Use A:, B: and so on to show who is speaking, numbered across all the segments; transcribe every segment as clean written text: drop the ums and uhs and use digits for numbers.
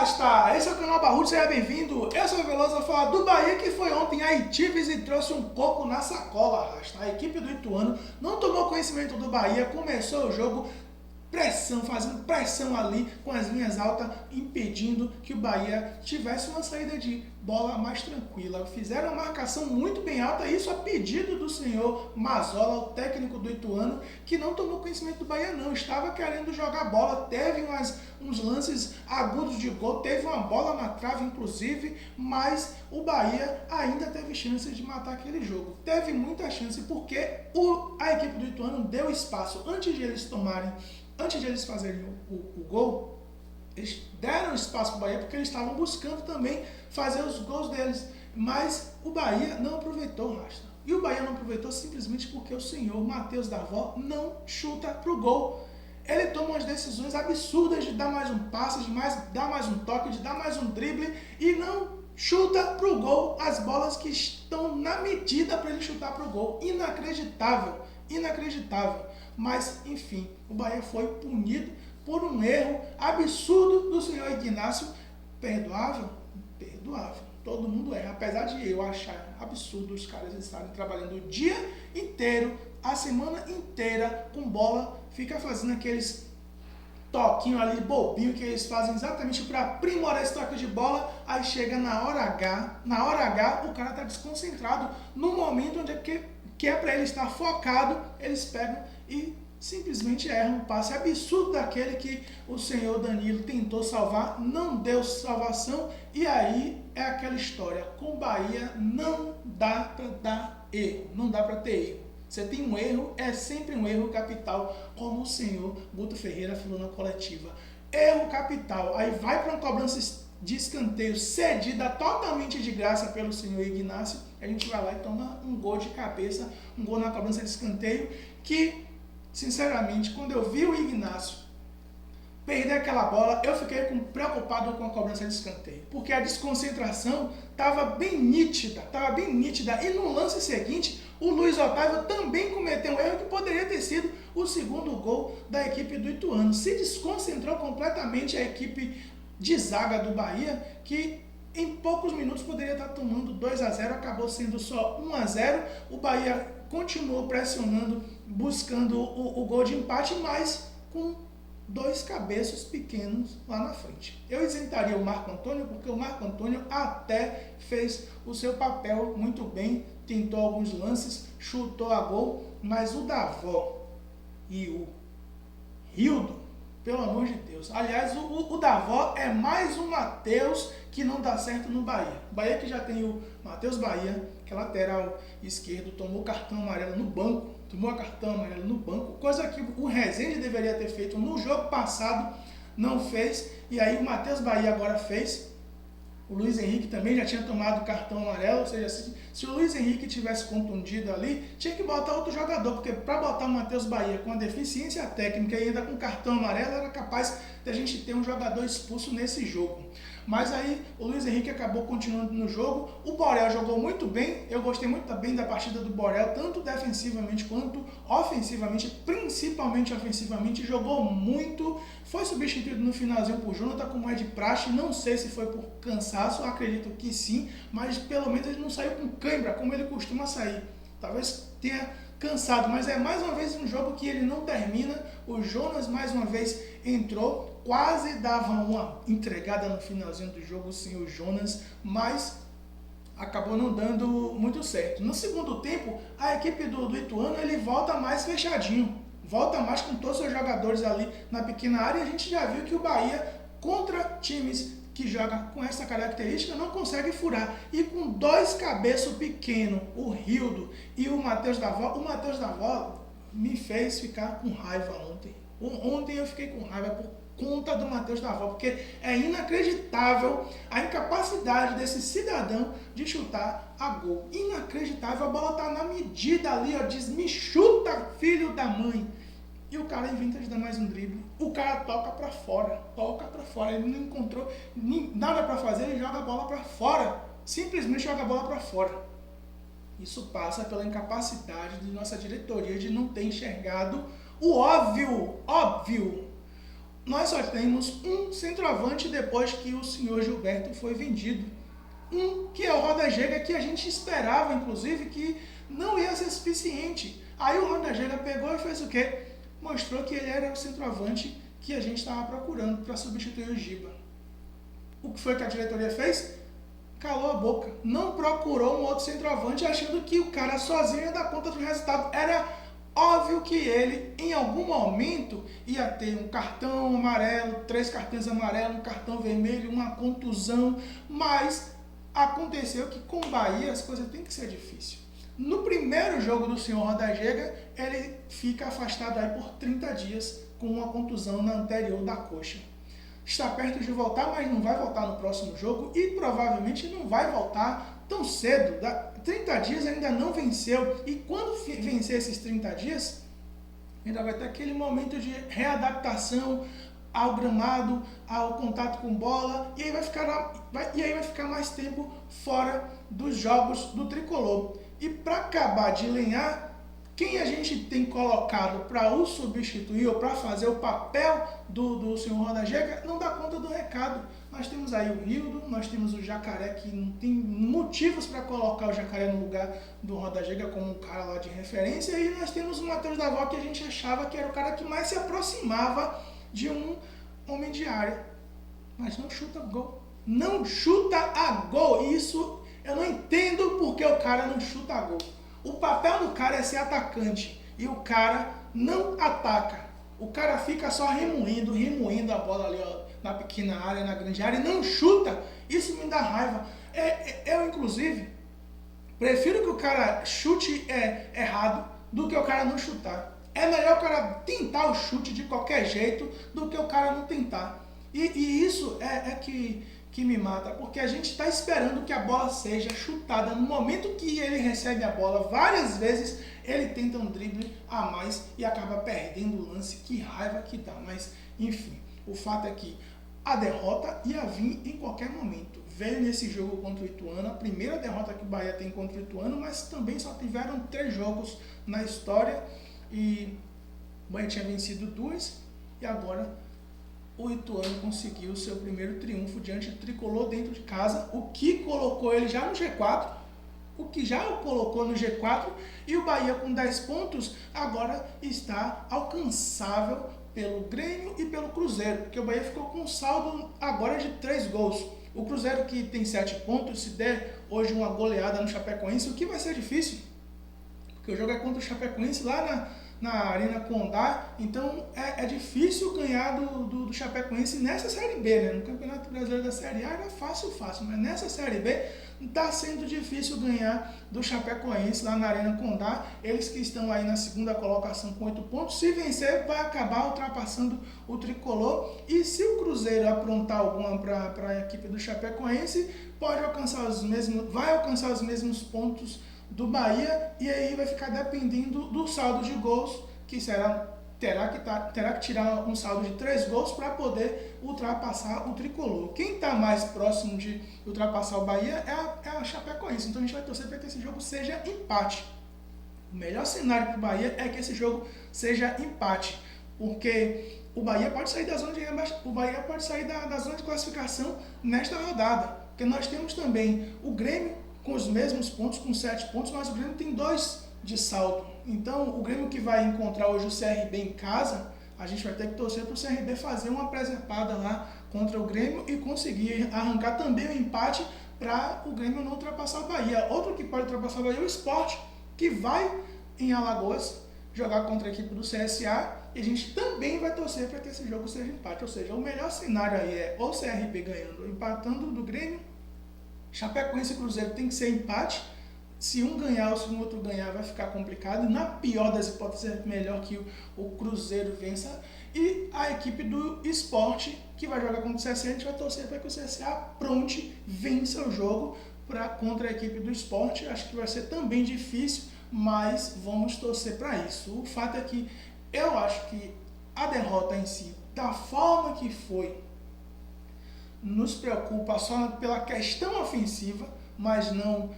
A: Rasta! Esse é o canal Barrudo, seja bem-vindo. Eu sou o Veloso, vou falar do Bahia, que foi ontem a Itifes e trouxe um coco na sacola, Rasta. A equipe do Ituano não tomou conhecimento do Bahia, começou o jogo fazendo pressão ali com as linhas altas, impedindo que o Bahia tivesse uma saída de bola mais tranquila. Fizeram uma marcação muito bem alta, isso a pedido do senhor Mazola, o técnico do Ituano, que não tomou conhecimento do Bahia não, estava querendo jogar bola, teve uns lances agudos de gol, teve uma bola na trave inclusive, mas o Bahia ainda teve chance de matar aquele jogo. Teve muita chance porque a equipe do Ituano deu espaço antes de eles fazerem o gol. Eles deram espaço para o Bahia porque eles estavam buscando também fazer os gols deles. Mas o Bahia não aproveitou, Rasta. E o Bahia não aproveitou simplesmente porque o senhor Matheus Davó não chuta para o gol. Ele toma umas decisões absurdas de dar mais um passe, de dar mais um toque, de dar mais um drible e não chuta para o gol as bolas que estão na medida para ele chutar para o gol. Inacreditável, inacreditável. Mas, enfim, o Bahia foi punido por um erro absurdo do senhor Ignácio. Perdoável? Perdoável. Todo mundo erra. Apesar de eu achar absurdo os caras estarem trabalhando o dia inteiro, a semana inteira com bola, fica fazendo aqueles toquinho ali, bobinho, que eles fazem exatamente para aprimorar esse toque de bola. Aí chega na hora H, o cara está desconcentrado no momento onde que é para ele estar focado, eles pegam e simplesmente erram um passe absurdo daquele que o senhor Danilo tentou salvar, não deu salvação, e aí é aquela história, com o Bahia não dá para dar erro, não dá para ter erro. Você tem um erro, é sempre um erro capital, como o senhor Guto Ferreira falou na coletiva. Erro capital, aí vai para uma cobrança de escanteio cedida totalmente de graça pelo senhor Ignácio, a gente vai lá e toma um gol de cabeça, um gol na cobrança de escanteio, que, sinceramente, quando eu vi o Ignácio perder aquela bola, eu fiquei preocupado com a cobrança de escanteio, porque a desconcentração estava bem nítida, e no lance seguinte, o Luiz Otávio também cometeu um erro que poderia ter sido o segundo gol da equipe do Ituano. Se desconcentrou completamente a equipe de zaga do Bahia, que em poucos minutos poderia estar tomando 2-0, acabou sendo só 1-0. O Bahia continuou pressionando, buscando o gol de empate, mas com dois cabeços pequenos lá na frente. Eu isentaria o Marco Antônio, porque o Marco Antônio até fez o seu papel muito bem, tentou alguns lances, chutou a gol, mas o Davó e o Rildo, pelo amor de Deus. Aliás, o Davó é mais um Matheus que não dá certo no Bahia. O Bahia que já tem o Matheus Bahia, que é lateral esquerdo, tomou cartão amarelo no banco. Coisa que o Rezende deveria ter feito no jogo passado, não fez. E aí o Matheus Bahia agora fez. O Luiz Henrique também já tinha tomado cartão amarelo, ou seja, se o Luiz Henrique tivesse contundido ali, tinha que botar outro jogador, porque para botar o Matheus Bahia com a deficiência técnica e ainda com cartão amarelo, era capaz de a gente ter um jogador expulso nesse jogo. Mas aí o Luiz Henrique acabou continuando no jogo, o Borel jogou muito bem, eu gostei muito bem da partida do Borel, tanto defensivamente quanto ofensivamente, principalmente ofensivamente, jogou muito, foi substituído no finalzinho por Jonathan, como é de praxe, não sei se foi por cansaço, acredito que sim, mas pelo menos ele não saiu com cãibra, como ele costuma sair, talvez tenha cansado, mas é mais uma vez um jogo que ele não termina. O Jonas mais uma vez entrou, quase dava uma entregada no finalzinho do jogo, sim, o Jonas, mas acabou não dando muito certo. No segundo tempo, a equipe do Ituano, ele volta mais fechadinho, volta mais com todos os seus jogadores ali na pequena área, e a gente já viu que o Bahia, contra times que joga com essa característica, não consegue furar. E com dois cabeços pequenos, o Rildo e o Matheus Davó me fez ficar com raiva ontem. Ontem eu fiquei com raiva por conta do Matheus Davó, porque é inacreditável a incapacidade desse cidadão de chutar a gol. Inacreditável, a bola tá na medida ali, ó, diz, me chuta, filho da mãe. E o cara inventa de dar mais um drible. O cara toca para fora. Ele não encontrou nada para fazer, ele joga a bola para fora. Simplesmente joga a bola para fora. Isso passa pela incapacidade de nossa diretoria de não ter enxergado o óbvio. nós só temos um centroavante depois que o senhor Gilberto foi vendido. Que é o Rodallega, que a gente esperava, inclusive, que não ia ser suficiente. Aí o Rodallega pegou e fez o quê? Mostrou que ele era o centroavante que a gente estava procurando para substituir o Giba. O que foi que a diretoria fez? Calou a boca. Não procurou um outro centroavante, achando que o cara sozinho ia dar conta do resultado. Era óbvio que ele, em algum momento, ia ter um cartão amarelo, 3 cartões amarelos, um cartão vermelho, uma contusão, mas aconteceu que com o Bahia as coisas têm que ser difíceis. No primeiro jogo do senhor Rodallega, ele fica afastado aí por 30 dias com uma contusão na anterior da coxa. Está perto de voltar, mas não vai voltar no próximo jogo e provavelmente não vai voltar tão cedo. 30 dias ainda não venceu, e quando vencer esses 30 dias, ainda vai ter aquele momento de readaptação ao gramado, ao contato com bola, e aí vai ficar mais tempo fora dos jogos do tricolor. E para acabar de lenhar, quem a gente tem colocado para o substituir ou para fazer o papel do senhor Rodallega não dá conta do recado. Nós temos aí o Rildo, nós temos o Jacaré, que não tem motivos para colocar o Jacaré no lugar do Rodallega como um cara lá de referência, e nós temos o Matheus Davó, que a gente achava que era o cara que mais se aproximava de um homem de área, mas não chuta gol. Não chuta a gol. Isso eu não entendo porque o cara não chuta a gol. O papel do cara é ser atacante e o cara não ataca. O cara fica só remoendo a bola ali, ó, na pequena área, na grande área, e não chuta. Isso me dá raiva. Eu, inclusive, prefiro que o cara chute errado do que o cara não chutar. É melhor o cara tentar o chute de qualquer jeito do que o cara não tentar. E isso que me mata, porque a gente está esperando que a bola seja chutada. No momento que ele recebe a bola, várias vezes ele tenta um drible a mais e acaba perdendo o lance. Que raiva que dá, mas enfim, o fato é que a derrota ia vir em qualquer momento. Veio nesse jogo contra o Ituano, a primeira derrota que o Bahia tem contra o Ituano, mas também só tiveram 3 jogos na história, e o Bahia tinha vencido 2, e agora o Ituano conseguiu o seu primeiro triunfo diante do tricolor dentro de casa, o que colocou ele já no G4, e o Bahia com 10 pontos agora está alcançável pelo Grêmio e pelo Cruzeiro, porque o Bahia ficou com um saldo agora de 3 gols. O Cruzeiro, que tem 7 pontos, se der hoje uma goleada no Chapecoense, o que vai ser difícil, porque o jogo é contra o Chapecoense lá na Arena Condá, então é difícil ganhar do Chapecoense nessa Série B, né? No Campeonato Brasileiro da Série A era fácil, mas nessa Série B está sendo difícil ganhar do Chapecoense lá na Arena Condá, eles que estão aí na segunda colocação com 8 pontos, se vencer vai acabar ultrapassando o tricolor, e se o Cruzeiro aprontar alguma para a equipe do Chapecoense, vai alcançar os mesmos pontos do Bahia, e aí vai ficar dependendo do saldo de gols, que terá que tirar um saldo de 3 gols para poder ultrapassar o tricolor. Quem está mais próximo de ultrapassar o Bahia é a Chapecoense, então a gente vai torcer para que esse jogo seja empate. O melhor cenário para o Bahia é que esse jogo seja empate, porque o Bahia pode sair da zona da zona de classificação nesta rodada, porque nós temos também o Grêmio com os mesmos pontos, com 7 pontos, mas o Grêmio tem 2 de saldo. Então, o Grêmio que vai encontrar hoje o CRB em casa, a gente vai ter que torcer para o CRB fazer uma presepada lá contra o Grêmio e conseguir arrancar também o empate para o Grêmio não ultrapassar o Bahia. Outro que pode ultrapassar o Bahia é o Sport, que vai em Alagoas jogar contra a equipe do CSA, e a gente também vai torcer para que esse jogo seja empate. Ou seja, o melhor cenário aí é o CRB ganhando ou empatando do Grêmio. Chapecoense e Cruzeiro tem que ser empate. Se um ganhar ou se o outro ganhar, vai ficar complicado. Na pior das hipóteses, é melhor que o Cruzeiro vença. E a equipe do Sport, que vai jogar contra o CSA, a gente vai torcer para que o CSA pronte, vença o jogo contra a equipe do Sport. Acho que vai ser também difícil, mas vamos torcer para isso. O fato é que eu acho que a derrota em si, da forma que foi, nos preocupa só pela questão ofensiva, mas não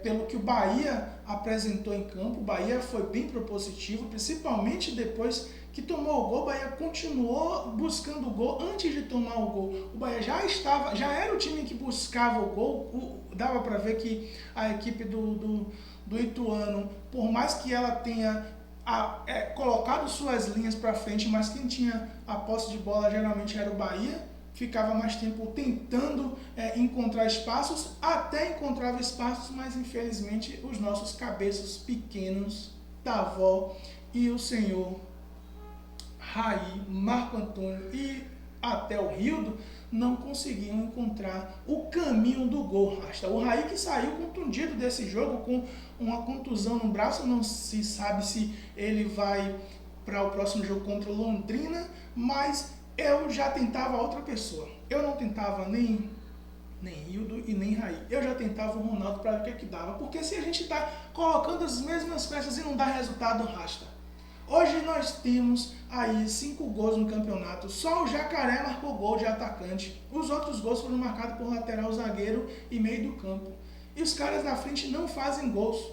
A: pelo que o Bahia apresentou em campo. O Bahia foi bem propositivo, principalmente depois que tomou o gol. O Bahia continuou buscando o gol antes de tomar o gol. O Bahia já era o time que buscava o gol. Dava para ver que a equipe do Ituano, por mais que ela tenha colocado suas linhas para frente, mas quem tinha a posse de bola geralmente era o Bahia. Ficava mais tempo tentando encontrar espaços, até encontrava espaços, mas infelizmente os nossos cabeças pequenos, Davó e o senhor Raí, Marco Antônio e até o Rildo não conseguiam encontrar o caminho do gol, Rasta. O Raí que saiu contundido desse jogo com uma contusão no braço, não se sabe se ele vai para o próximo jogo contra o Londrina, mas eu já tentava outra pessoa. Eu não tentava nem Rildo e nem Raí. Eu já tentava o Ronaldo para ver o que dava. Porque se a gente está colocando as mesmas peças e não dá resultado, Rasta. Hoje nós temos aí 5 gols no campeonato. Só o Jacaré marcou gol de atacante. Os outros gols foram marcados por lateral, zagueiro e meio do campo. E os caras da frente não fazem gols.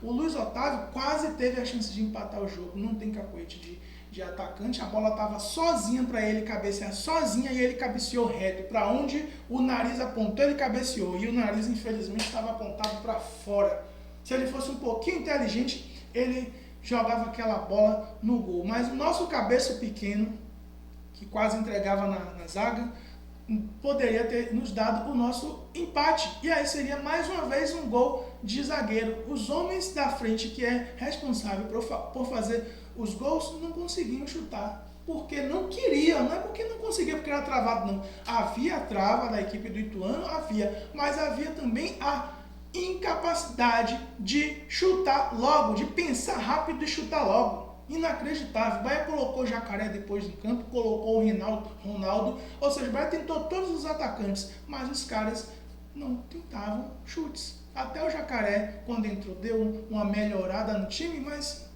A: O Luiz Otávio quase teve a chance de empatar o jogo. Não tem cacoete de atacante. A bola estava sozinha para ele cabecear, sozinha, e ele cabeceou reto. Para onde o nariz apontou, ele cabeceou. E o nariz, infelizmente, estava apontado para fora. Se ele fosse um pouquinho inteligente, ele jogava aquela bola no gol. Mas o nosso cabeça pequeno, que quase entregava na zaga, poderia ter nos dado o nosso empate. E aí seria mais uma vez um gol de zagueiro. Os homens da frente, que é responsável por fazer os gols, não conseguiam chutar. Porque não queriam, não é porque não conseguia, porque era travado, não. Havia trava da equipe do Ituano, mas havia também a incapacidade de chutar logo, de pensar rápido e chutar logo. Inacreditável. O Bahia colocou o Jacaré depois do campo, colocou o Ronaldo, ou seja, o Bahia tentou todos os atacantes, mas os caras não tentavam chutes. Até o Jacaré, quando entrou, deu uma melhorada no time, mas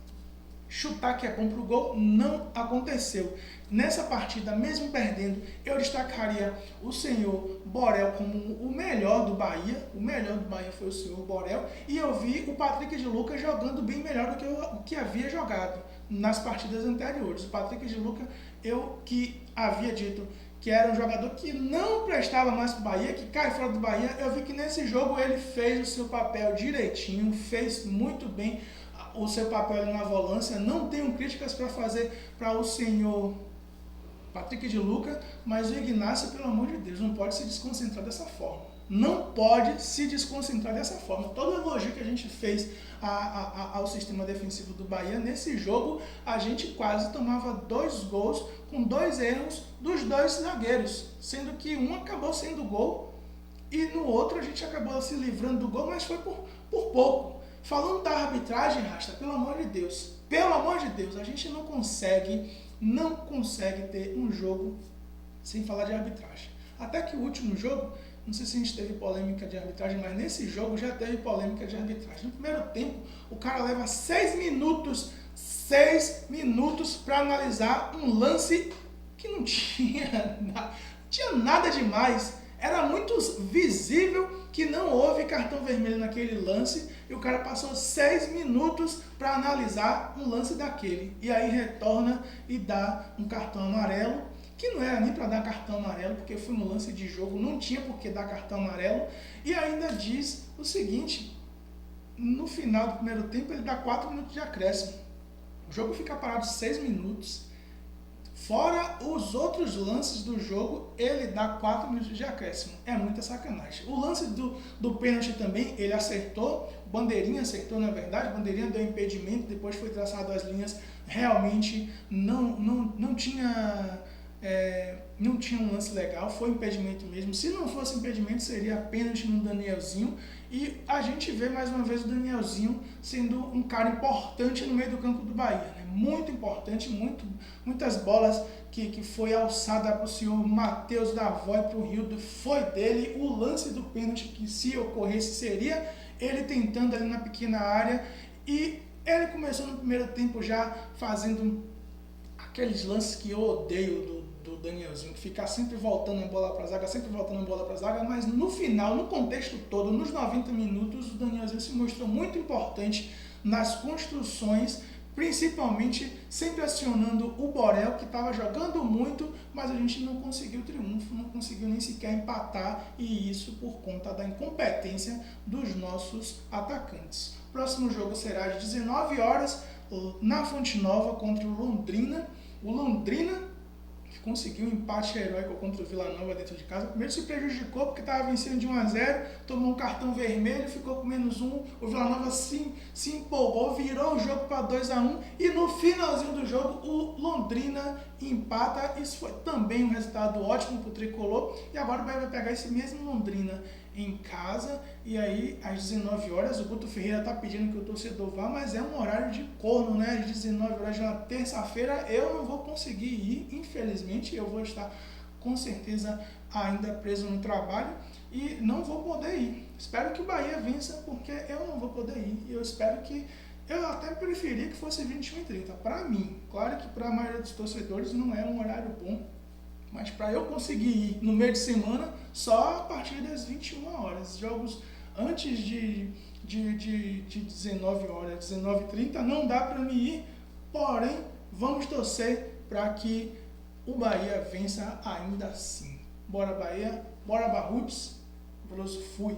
A: chutar que é bom para o gol não aconteceu. Nessa partida, mesmo perdendo, eu destacaria o senhor Borel como o melhor do Bahia. O melhor do Bahia foi o senhor Borel. E eu vi o Patrick de Lucas jogando bem melhor do que o que havia jogado nas partidas anteriores. O Patrick de Lucas, eu que havia dito que era um jogador que não prestava mais para o Bahia, que cai fora do Bahia, eu vi que nesse jogo ele fez o seu papel direitinho, fez muito bem o seu papel na volância. Não tenho críticas para fazer para o senhor Patrick de Lucas, mas o Ignacio, pelo amor de Deus, não pode se desconcentrar dessa forma. Não pode se desconcentrar dessa forma. Todo elogio que a gente fez ao sistema defensivo do Bahia, nesse jogo a gente quase tomava 2 gols com 2 erros dos 2 zagueiros, sendo que um acabou sendo gol e no outro a gente acabou se livrando do gol, mas foi por pouco. Falando da arbitragem, Rasta, pelo amor de Deus, a gente não consegue ter um jogo sem falar de arbitragem. Até que o último jogo, não sei se a gente teve polêmica de arbitragem, mas nesse jogo já teve polêmica de arbitragem. No primeiro tempo, o cara leva 6 minutos para analisar um lance que não tinha nada demais. Era muito visível que não houve cartão vermelho naquele lance, e o cara passou 6 minutos para analisar um lance daquele. E aí retorna e dá um cartão amarelo, que não era nem para dar cartão amarelo, porque foi no lance de jogo, não tinha por que dar cartão amarelo. E ainda diz o seguinte: no final do primeiro tempo ele dá 4 minutos de acréscimo. O jogo fica parado 6 minutos. Fora os outros lances do jogo, ele dá 4 minutos de acréscimo. É muita sacanagem. O lance do pênalti também, ele acertou. Bandeirinha acertou, na verdade. Bandeirinha deu impedimento, depois foi traçado as linhas. Realmente não tinha um lance legal, foi impedimento mesmo. Se não fosse impedimento, seria pênalti no Danielzinho. E a gente vê mais uma vez o Danielzinho sendo um cara importante no meio do campo do Bahia, né? Muito importante, muitas bolas que foi alçada para o senhor Matheus Davó e para o Rildo foi dele. O lance do pênalti, que se ocorresse seria ele tentando ali na pequena área, e ele começou no primeiro tempo já fazendo aqueles lances que eu odeio do Danielzinho, que fica sempre voltando a bola para a zaga, sempre voltando a bola para a zaga, mas no final, no contexto todo, nos 90 minutos, o Danielzinho se mostrou muito importante nas construções, principalmente sempre acionando o Borel, que estava jogando muito, mas a gente não conseguiu triunfo, não conseguiu nem sequer empatar, e isso por conta da incompetência dos nossos atacantes. O próximo jogo será às 19 horas na Fonte Nova contra o Londrina. O Londrina que conseguiu um empate heróico contra o Vila Nova dentro de casa. Primeiro se prejudicou porque estava vencendo de 1-0, tomou um cartão vermelho, ficou com -1. O Vila Nova se empolgou, virou o jogo para 2-1 e no finalzinho do jogo o Londrina empata. Isso foi também um resultado ótimo para o Tricolor. E agora o Bahia vai pegar esse mesmo Londrina em casa, e aí às 19 horas, o Guto Ferreira está pedindo que o torcedor vá, mas é um horário de corno, né? Às 19 horas de uma terça-feira eu não vou conseguir ir, infelizmente, eu vou estar com certeza ainda preso no trabalho e não vou poder ir. Espero que o Bahia vença, porque eu não vou poder ir, e eu espero que, eu até preferia que fosse 21h30, para mim. Claro que para a maioria dos torcedores não é um horário bom, mas para eu conseguir ir no meio de semana, só a partir das 21 horas. Jogos antes de 19 horas, 19h30, não dá para me ir, porém, vamos torcer para que o Bahia vença ainda assim. Bora Bahia, bora Barruts, Veloso fui!